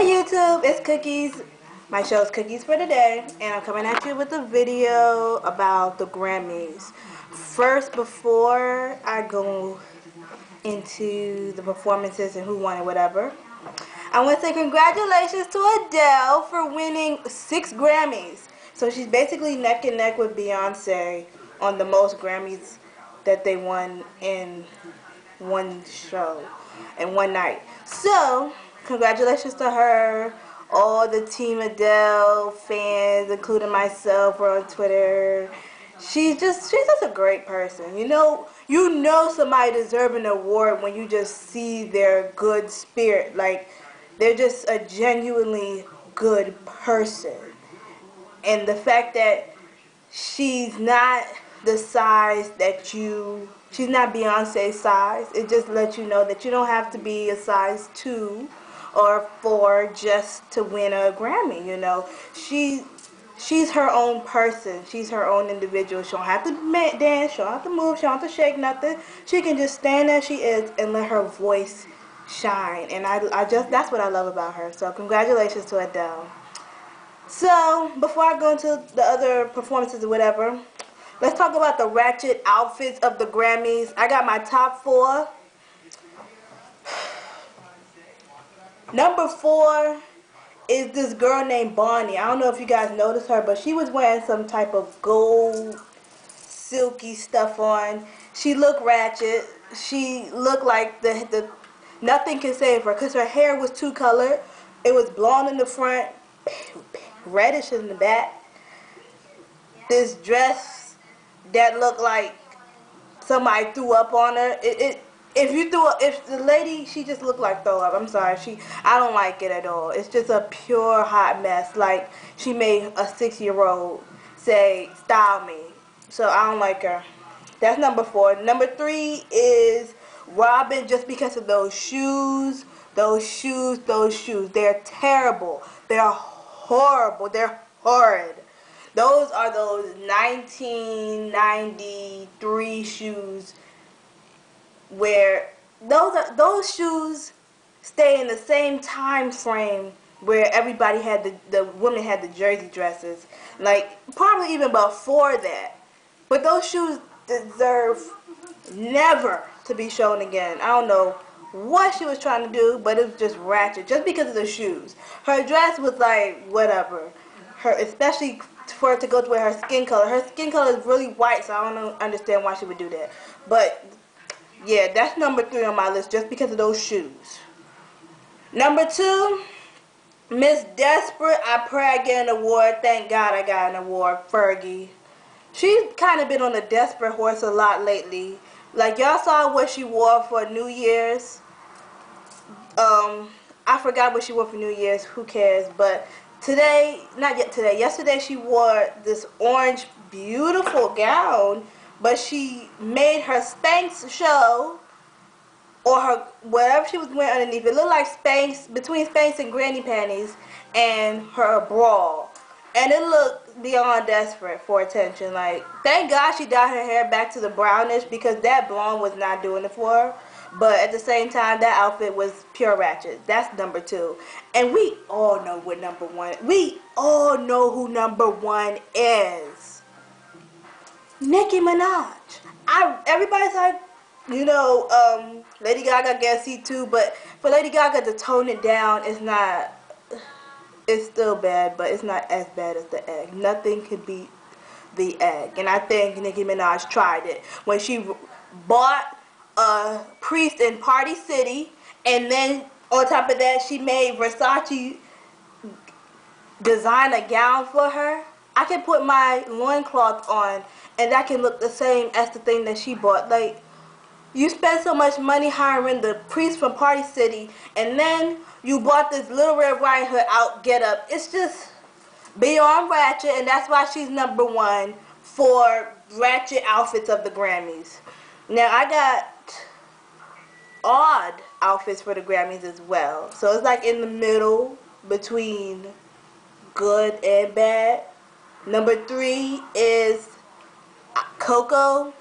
Hey YouTube, it's Cookies. My show is Cookies for Today, and I'm coming at you with a video about the Grammys. First, before I go into the performances and who won and whatever, I want to say congratulations to Adele for winning 6 Grammys. So she's basically neck and neck with Beyonce on the most Grammys that they won in one show, in one night. So, congratulations to her. All the Team Adele fans, including myself, were on Twitter. She's just a great person. You know somebody deserves an award when you just see their good spirit. Like, they're just a genuinely good person. And the fact that she's not the size that she's not Beyonce's size. It just lets you know that you don't have to be a size 2 or 4 just to win a Grammy, She's her own person. She's her own individual. She don't have to dance. She don't have to move. She don't have to shake nothing. She can just stand as she is and let her voice shine. And that's what I love about her. So congratulations to Adele. So, before I go into the other performances or whatever, let's talk about the Ratchet Outfits of the Grammys. I got my top 4. Number 4 is this girl named Bonnie. I don't know if you guys noticed her, but she was wearing some type of gold, silky stuff on. She looked ratchet. She looked like nothing can save her because her hair was 2-colored. It was blonde in the front, reddish in the back. This dress that looked like somebody threw up on her. If the lady, she just looked like throw up. I'm sorry, I don't like it at all. It's just a pure hot mess. Like she made a 6-year-old say style me. So I don't like her. That's number 4. Number 3 is Robin, just because of those shoes. Those shoes. They're terrible. They're horrible. They're horrid. Those are those 1993 shoes where those shoes stay in the same time frame where everybody had the women had the jersey dresses, like probably even before that. But those shoes deserve never to be shown again. I don't know what she was trying to do, but it was just ratchet just because of the shoes. Her dress was like whatever. Especially for it to go with her skin color. Her skin color is really white, so I don't understand why she would do that. But yeah, that's number 3 on my list just because of those shoes. Number 2, Miss Desperate. I pray I get an award. Thank God I got an award. Fergie. She's kind of been on the desperate horse a lot lately. Like y'all saw what she wore for New Year's. I forgot what she wore for New Year's. Who cares? But yesterday she wore this orange beautiful gown, but she made her Spanx show, or her whatever she was wearing underneath. It looked like Spanx, between Spanx and granny panties, and her bra. And it looked beyond desperate for attention. Like, thank God she dyed her hair back to the brownish, because that blonde was not doing it for her. But at the same time, that outfit was pure ratchet. That's number 2. And we all know what number 1. We all know who number 1 is. Nicki Minaj. Everybody's like, Lady Gaga gets C too, but for Lady Gaga to tone it down, it's still bad, but it's not as bad as the egg. Nothing could beat the egg. And I think Nicki Minaj tried it when she bought a priest in Party City, and then on top of that she made Versace design a gown for her. I can put my loincloth on and that can look the same as the thing that she bought. Like, you spent so much money hiring the priest from Party City, and then you bought this Little Red Riding Hood get up. It's just beyond ratchet, and that's why she's number 1 for Ratchet Outfits of the Grammys. Now I got odd outfits for the Grammys as well. So it's like in the middle between good and bad. Number 3 is Coco,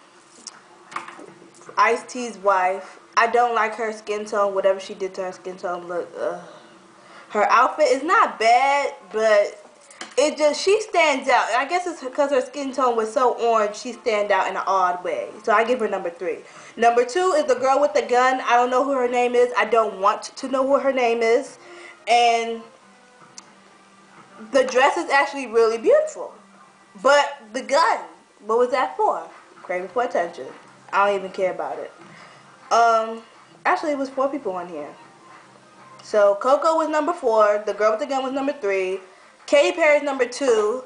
Ice-T's wife. I don't like her skin tone. Whatever she did to her skin tone, look, Her outfit is not bad, but she stands out. I guess it's because her skin tone was so orange, she stands out in an odd way. So I give her number 3. Number 2 is the girl with the gun. I don't know who her name is. I don't want to know who her name is. And the dress is actually really beautiful. But the gun, what was that for? Craving for attention. I don't even care about it. Actually, it was 4 people on here. So Coco was number 4. The girl with the gun was number 3. Katy Perry's number 2.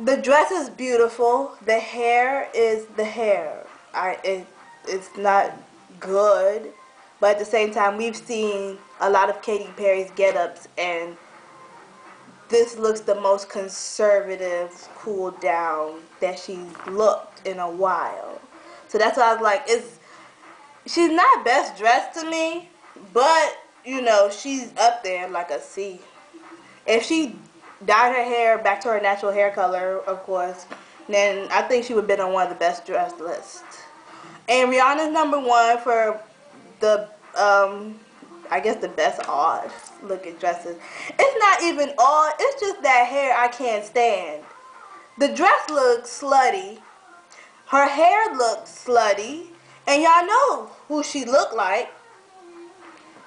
The dress is beautiful. The hair is the hair. It's not good, but at the same time, we've seen a lot of Katy Perry's get-ups, and this looks the most conservative, cool down that she's looked in a while. So that's why I was like, she's not best dressed to me, but you know, she's up there like a C. If she dyed her hair back to her natural hair color, of course, then I think she would have been on one of the best dressed lists. And Rihanna's number 1 for the, I guess the best odd looking dresses. It's not even odd, it's just that hair I can't stand. The dress looks slutty, her hair looks slutty, and y'all know who she looked like.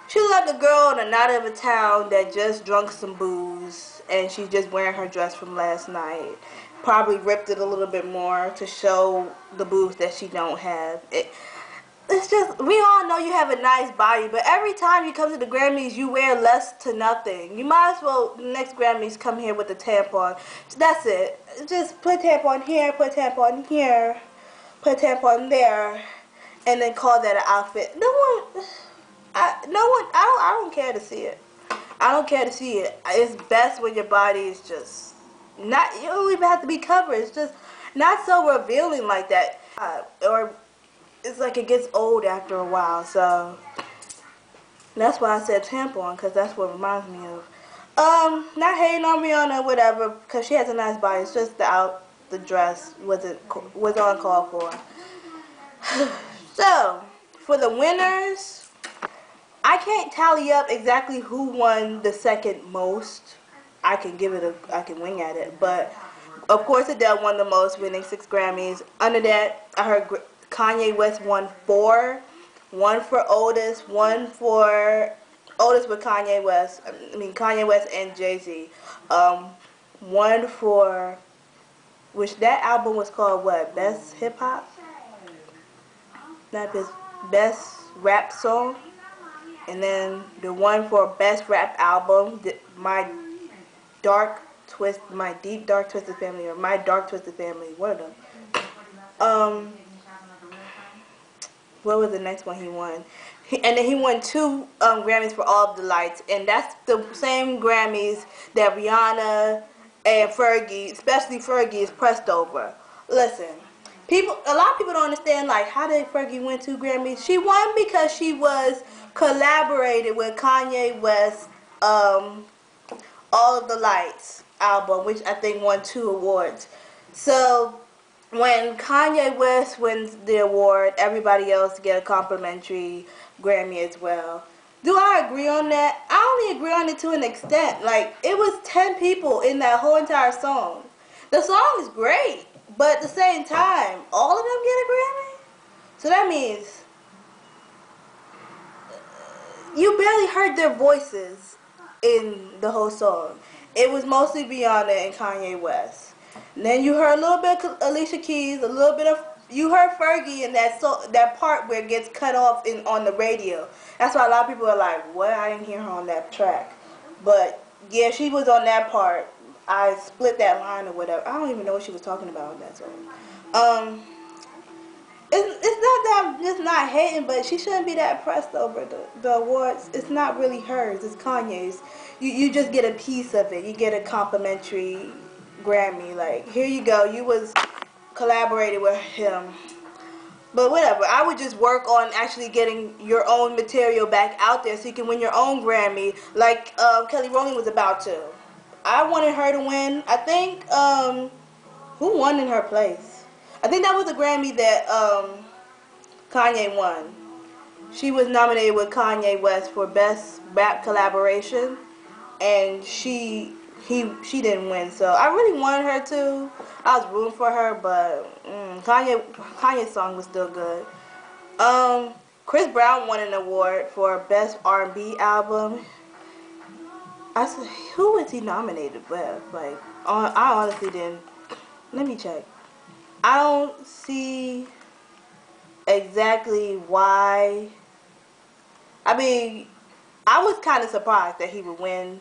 She looked like a girl in a night of a town that just drunk some booze, and she's just wearing her dress from last night. Probably ripped it a little bit more to show the boobs that she don't have. It's just, we all know you have a nice body, but every time you come to the Grammys, you wear less to nothing. You might as well, the next Grammys, come here with a tampon. That's it. Just put a tampon here, put a tampon here, put a tampon there, and then call that an outfit. I don't care to see it. I don't care to see it. It's best when your body is just not, you don't even have to be covered. It's just not so revealing like that. Or it's like it gets old after a while. So that's why I said tampon, because that's what it reminds me of. Not hating on Rihanna, whatever, because she has a nice body. It's just the dress was uncalled for. So for the winners, I can't tally up exactly who won the second most. I can wing at it, but of course Adele won the most, winning 6 Grammys. Under that, I heard Kanye West won 4. 1 for Otis, 1 for Otis with Kanye West. Kanye West and Jay-Z. 1 for, which that album was called what? Best Hip Hop? Not best rap song. And then the 1 for Best Rap Album, My Deep Dark Twisted Family, or My Dark Twisted Family, one of them. What was the next one he won? And then he won 2 Grammys for All of the Lights, and that's the same Grammys that Rihanna and Fergie, especially Fergie, is pressed over. Listen, a lot of people don't understand, like, how did Fergie win 2 Grammys? She won because she was collaborated with Kanye West, All of the Lights album, which I think won 2 awards. So when Kanye West wins the award, everybody else get a complimentary Grammy as well. Do I agree on that? I only agree on it to an extent. Like, it was 10 people in that whole entire song. The song is great, but at the same time, all of them get a Grammy? So that means you barely heard their voices in the whole song. It was mostly Rihanna and Kanye West. And then you heard a little bit of Alicia Keys, a little bit of, you heard Fergie in that part where it gets cut off on the radio. That's why a lot of people are like, what? I didn't hear her on that track. But yeah, she was on that part. I split that line or whatever. I don't even know what she was talking about in that song. It's not that I'm just not hating, but she shouldn't be that pressed over the awards. It's not really hers. It's Kanye's. You just get a piece of it. You get a complimentary Grammy. Like, here you go. You was collaborated with him. But whatever. I would just work on actually getting your own material back out there so you can win your own Grammy, like Kelly Rowland was about to. I wanted her to win. I think, who won in her place? I think that was the Grammy that Kanye won. she was nominated with Kanye West for Best Rap Collaboration, and she didn't win. So I really wanted her to. I was rooting for her, but Kanye's song was still good. Chris Brown won an award for Best R&B Album. I said, who was he nominated with? Like, I honestly didn't. Let me check. I don't see exactly why. I mean, I was kind of surprised that he would win,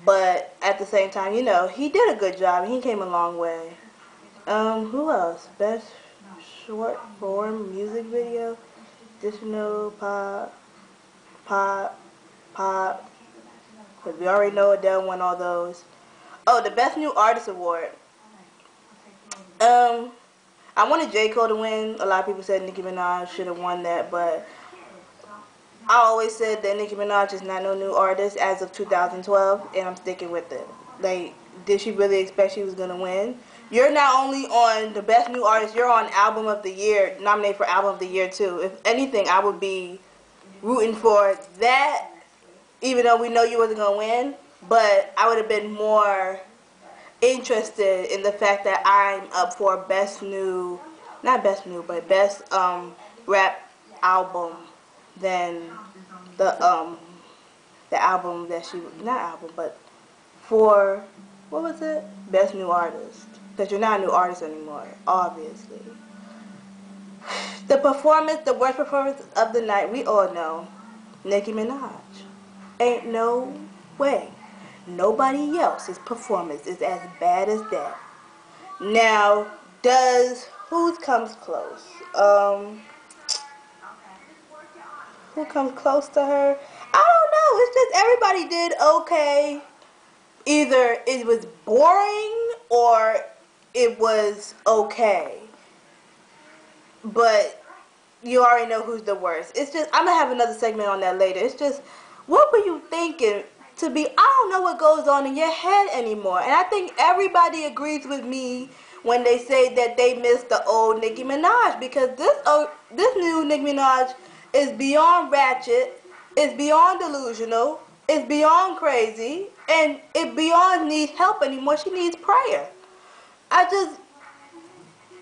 but at the same time, you know, he did a good job. He came a long way. Who else? Best short form music video, additional pop. Because we already know Adele won all those. Oh, the Best New Artist Award. I wanted J. Cole to win. A lot of people said Nicki Minaj should have won that, but I always said that Nicki Minaj is not no new artist as of 2012, and I'm sticking with it. Like, did she really expect she was going to win? You're not only on the Best New Artist, you're on Album of the Year, nominated for Album of the Year, too. If anything, I would be rooting for that, even though we know you wasn't going to win, but I would have been more interested in the fact that I'm up for Best New, not Best New, but Best Rap Album than the album that she, not album, but for, what was it? Best New Artist. Because you're not a new artist anymore, obviously. The performance, the worst performance of the night, we all know, Nicki Minaj. Ain't no way nobody else's performance is as bad as that. Now, who comes close? Who comes close to her? I don't know. It's just everybody did okay. Either it was boring or it was okay. But you already know who's the worst. It's just, I'm going to have another segment on that later. It's just, what were you thinking to be, I don't know what goes on in your head anymore. And I think everybody agrees with me when they say that they miss the old Nicki Minaj, because this new Nicki Minaj is beyond ratchet, it's beyond delusional, it's beyond crazy, and it beyond needs help anymore. She needs prayer.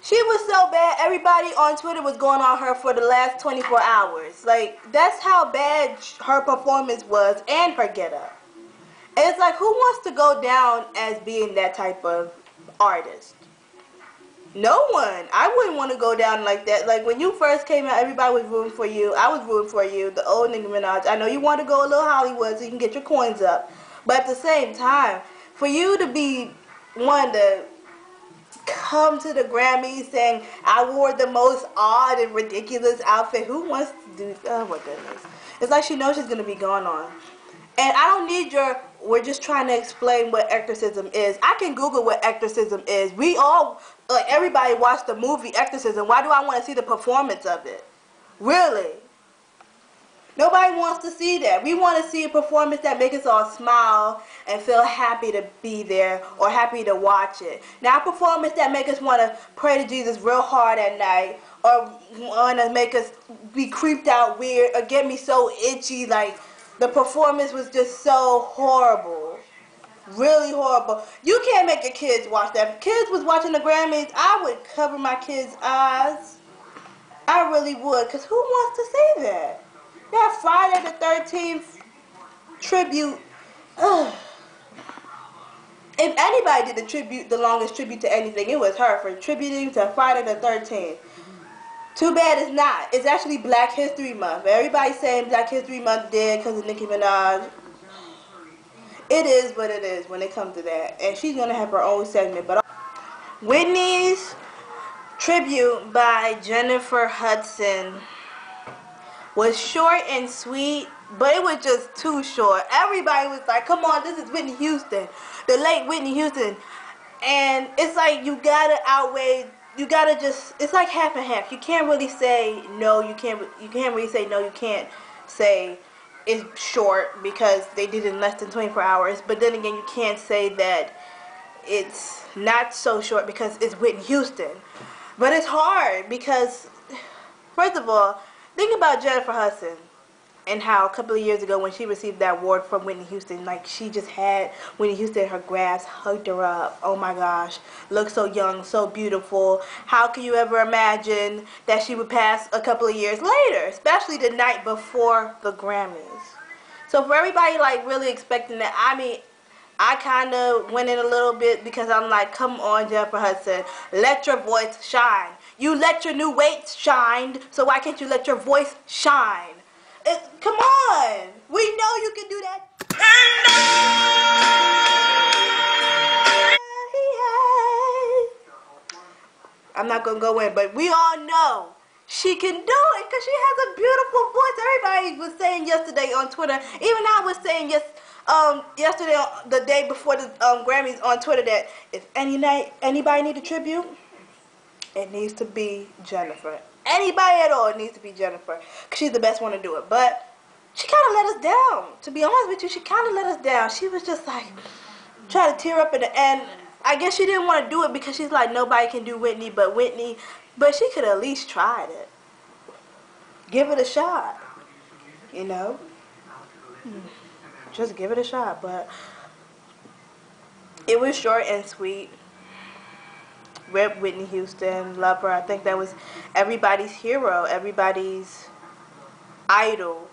She was so bad, everybody on Twitter was going on her for the last 24 hours. Like, that's how bad her performance was and her getup. And it's like, who wants to go down as being that type of artist? No one. I wouldn't want to go down like that. Like, when you first came out, everybody was rooting for you. I was rooting for you, the old Nicki Minaj. I know you want to go a little Hollywood so you can get your coins up. But at the same time, for you to be one to come to the Grammys saying, I wore the most odd and ridiculous outfit. Who wants to do, oh my goodness. It's like she knows she's going to be gone on. And I don't need we're just trying to explain what exorcism is. I can Google what exorcism is. We all, like, everybody watched the movie Exorcism. Why do I want to see the performance of it? Really? Nobody wants to see that. We want to see a performance that makes us all smile and feel happy to be there or happy to watch it. Now, a performance that makes us want to pray to Jesus real hard at night or want to make us be creeped out weird or get me so itchy. Like, the performance was just so horrible. Really horrible. You can't make your kids watch that. If kids was watching the Grammys, I would cover my kids' eyes. I really would, because who wants to see that? That Friday the 13th tribute. Ugh. If anybody did the longest tribute to anything, it was her for tributing to Friday the 13th. Too bad it's not. It's actually Black History Month. Everybody's saying Black History Month dead because of Nicki Minaj. It is what it is when it comes to that. And she's going to have her own segment. But Whitney's tribute by Jennifer Hudson was short and sweet, but it was just too short. Everybody was like, come on, this is Whitney Houston, the late Whitney Houston. And it's like, you gotta outweigh, you gotta just, it's like half and half. You can't really say no, you can't really say no, you can't say it's short because they did it in less than 24 hours. But then again, you can't say that it's not so short because it's Whitney Houston. But it's hard because, first of all, think about Jennifer Hudson and how a couple of years ago when she received that award from Whitney Houston, like she just had Whitney Houston in her grasp, hugged her up. Oh my gosh, looked so young, so beautiful. How can you ever imagine that she would pass a couple of years later, especially the night before the Grammys? So for everybody like really expecting that, I mean, I kind of went in a little bit because I'm like, come on, Jennifer Hudson, let your voice shine. You let your new weight shine, so why can't you let your voice shine? Come on, we know you can do that. I'm not gonna go in, but we all know she can do it because she has a beautiful voice. Everybody was saying yesterday on Twitter, even I was saying yesterday, the day before the Grammys on Twitter, that if anybody need a tribute, it needs to be Jennifer. Anybody at all, it needs to be Jennifer because she's the best one to do it. But she kind of let us down. To be honest with you, she kind of let us down. She was just like trying to tear up in the end. I guess she didn't want to do it because she's like, nobody can do Whitney but Whitney. But she could at least tried it. Give it a shot. You know? Just give it a shot. But it was short and sweet. Rip Whitney Houston. Love her. I think that was everybody's hero. Everybody's idol.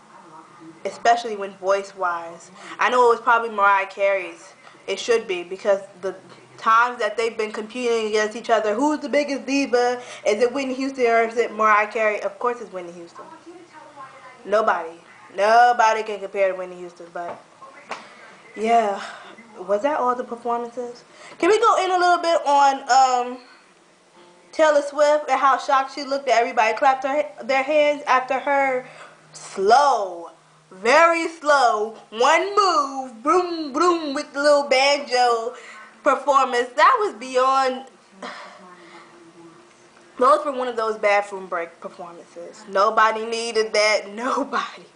Especially when voice-wise. I know it was probably Mariah Carey's. It should be because the times that they've been competing against each other, who's the biggest diva? Is it Whitney Houston or is it Mariah Carey? Of course it's Whitney Houston. Nobody can compare to Whitney Houston. But yeah, was that all the performances? Can we go in a little bit on Taylor Swift and how shocked she looked that everybody clapped their hands after her slow, very slow, one move, boom, boom, with the little banjo performance? That was beyond. Those were one of those bathroom break performances. Nobody needed that. Nobody.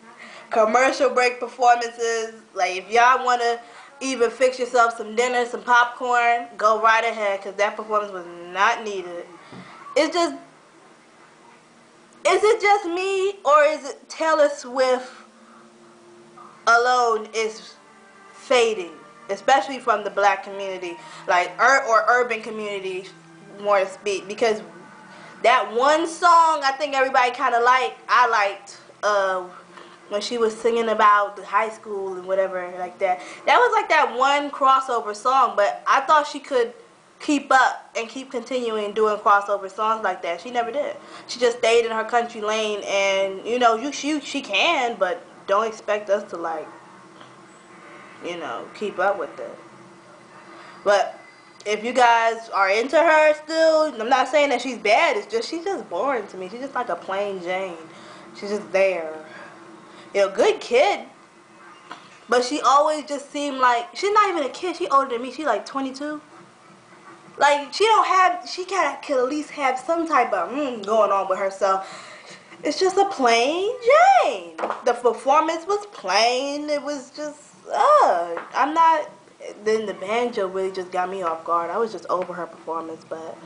Commercial break performances. Like, if y'all want to even fix yourself some dinner, some popcorn, go right ahead, because that performance was not needed. It's just, is it just me, or is it Taylor Swift alone is fading, especially from the black community, like or urban community, more to speak? Because that one song, I think everybody kind of liked. I liked when she was singing about the high school and whatever like that. That was like that one crossover song, but I thought she could keep up and keep continuing doing crossover songs like that. She never did. She just stayed in her country lane, and you know, she can, but don't expect us to, like, you know, keep up with it. But if you guys are into her still, I'm not saying that she's bad. It's just she's just boring to me. She's just like a plain Jane. She's just there. You know, good kid, but she always just seemed like she's not even a kid. She older than me. She's like 22. Like, she could at least have some type of going on with herself. It's just a plain Jane. The performance was plain. It was just, I'm not. Then the banjo really just got me off guard. I was just over her performance. But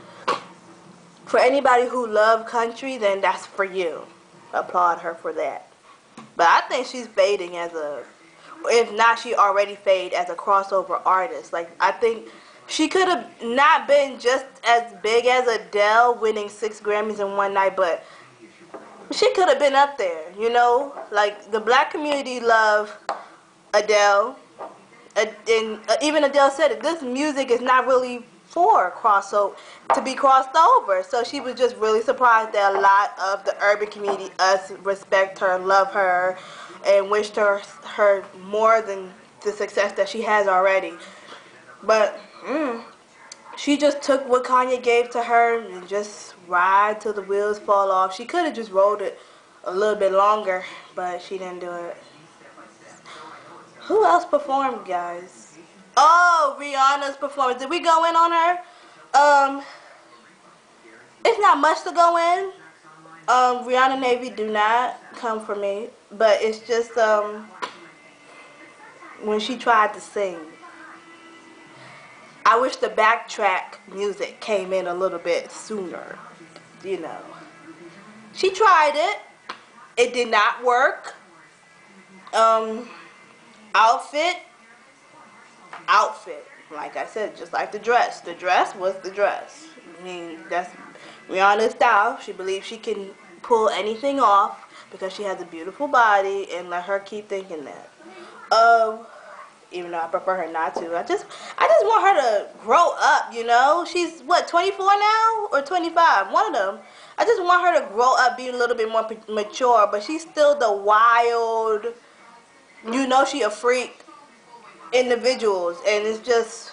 for anybody who love country, then that's for you. Applaud her for that. But I think she's fading as a, if not, she already faded as a crossover artist. Like, I think she could have not been just as big as Adele, winning 6 Grammys in one night, but she could have been up there, you know? Like, the black community love Adele. And even Adele said it, this music is not really for to be crossed over. So she was just really surprised that a lot of the urban community, us, respect her, love her, and wished her more than the success that she has already. But she just took what Kanye gave to her and just ride till the wheels fall off. She could have just rolled it a little bit longer, but she didn't do it. Who else performed, guys? Oh, Rihanna's performance. Did we go in on her? It's not much to go in. Rihanna Navy do not come for me, but it's just when she tried to sing. I wish the backtrack music came in a little bit sooner, you know. She tried it. It did not work. Outfit. Like I said, just like the dress. The dress was the dress. I mean, that's Rihanna's style. She believes she can pull anything off because she has a beautiful body, and let her keep thinking that. Even though I prefer her not to. I just want her to grow up, you know? She's, what, 24 now? Or 25? One of them. I just want her to grow up, be a little bit more mature, but she's still the wild, you know, she a freak individuals, and it's just,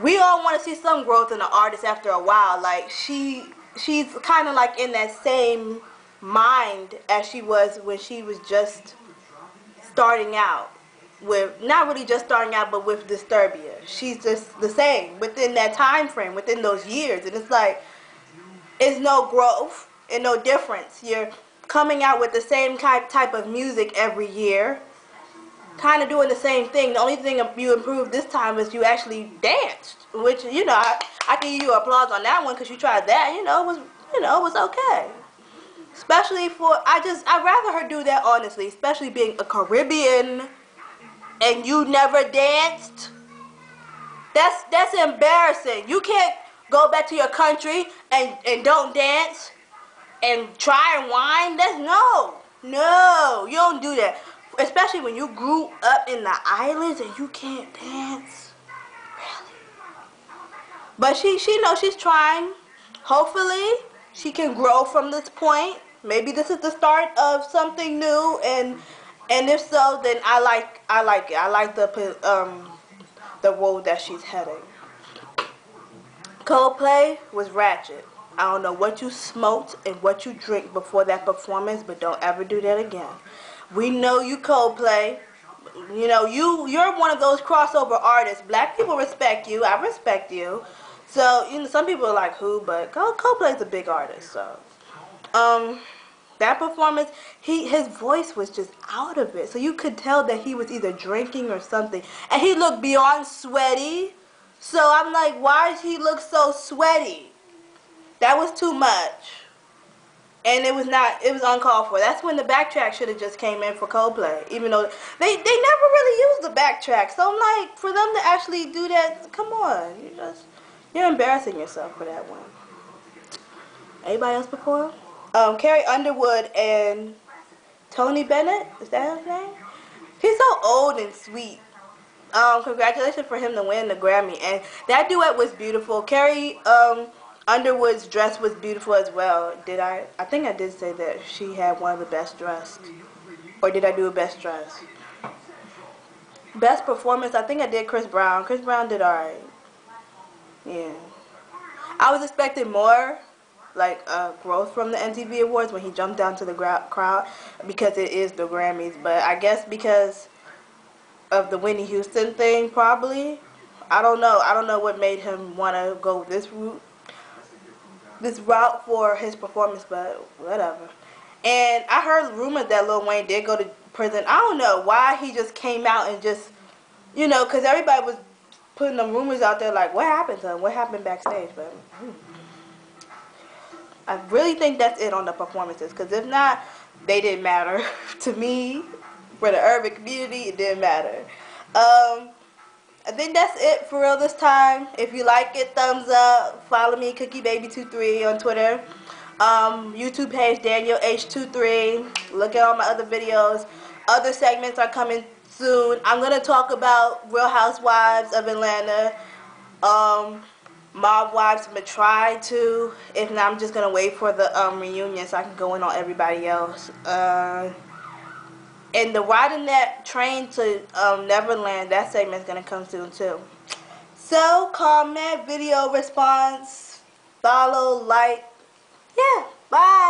we all want to see some growth in the artist after a while. Like, she's kind of like in that same mind as she was when she was just starting out. With, not really just starting out, but with Disturbia. She's just the same within that time frame, within those years. And it's like, it's no growth and no difference. You're coming out with the same type of music every year, kind of doing the same thing. The only thing you improved this time is you actually danced, which, you know, I can give you applause on that one because you tried that. You know, it was okay. Especially for, I'd rather her do that, honestly, especially being a Caribbean and you never danced. That's embarrassing. You can't go back to your country and don't dance and try and whine. That's no, you don't do that. Especially when you grew up in the islands and you can't dance. Really? But she knows she's trying. Hopefully she can grow from this point. Maybe this is the start of something new, and if so, then I like it. I like the road that she's heading. Coldplay was ratchet. I don't know what you smoked and what you drink before that performance, but don't ever do that again. We know you, Coldplay. You know, you're one of those crossover artists. Black people respect you. I respect you. So, you know, some people are like, who? But Coldplay's a big artist, so. That performance, his voice was just out of it. So you could tell that he was either drinking or something. And he looked beyond sweaty. So I'm like, why does he look so sweaty? That was too much. And it was uncalled for. That's when the backtrack should have just came in for Coldplay. Even though they never really used the backtrack. So I'm like, for them to actually do that, come on. You're embarrassing yourself for that one. Anybody else perform? Carrie Underwood and Tony Bennett, is that his name? He's so old and sweet. Congratulations for him to win the Grammy. And that duet was beautiful. Carrie Underwood's dress was beautiful as well. I think I did say that she had one of the best dressed. Or did I do a best dress? Best performance, I think I did Chris Brown. Chris Brown did alright. Yeah. I was expecting more, like, growth from the MTV Awards when he jumped down to the crowd, because it is the Grammys. But I guess because of the Whitney Houston thing, probably. I don't know what made him want to go this route for his performance, but whatever. And I heard rumors that Lil Wayne did go to prison. I don't know why he just came out and just, you know, because everybody was putting them rumors out there like, what happened to him? What happened backstage? But I really think that's it on the performances, because if not, they didn't matter to me. For the urban community, it didn't matter. I think that's it for real this time. If you like it, thumbs up. Follow me, CookieBaby23 on Twitter. YouTube page, Daniel H23. Look at all my other videos. Other segments are coming soon. I'm going to talk about Real Housewives of Atlanta. Mob Wives, I'm going to try to. If not, I'm just going to wait for the reunion so I can go in on everybody else. And the riding that train to Neverland, that segment is going to come soon too. So, comment, video response, follow, like. Yeah, bye.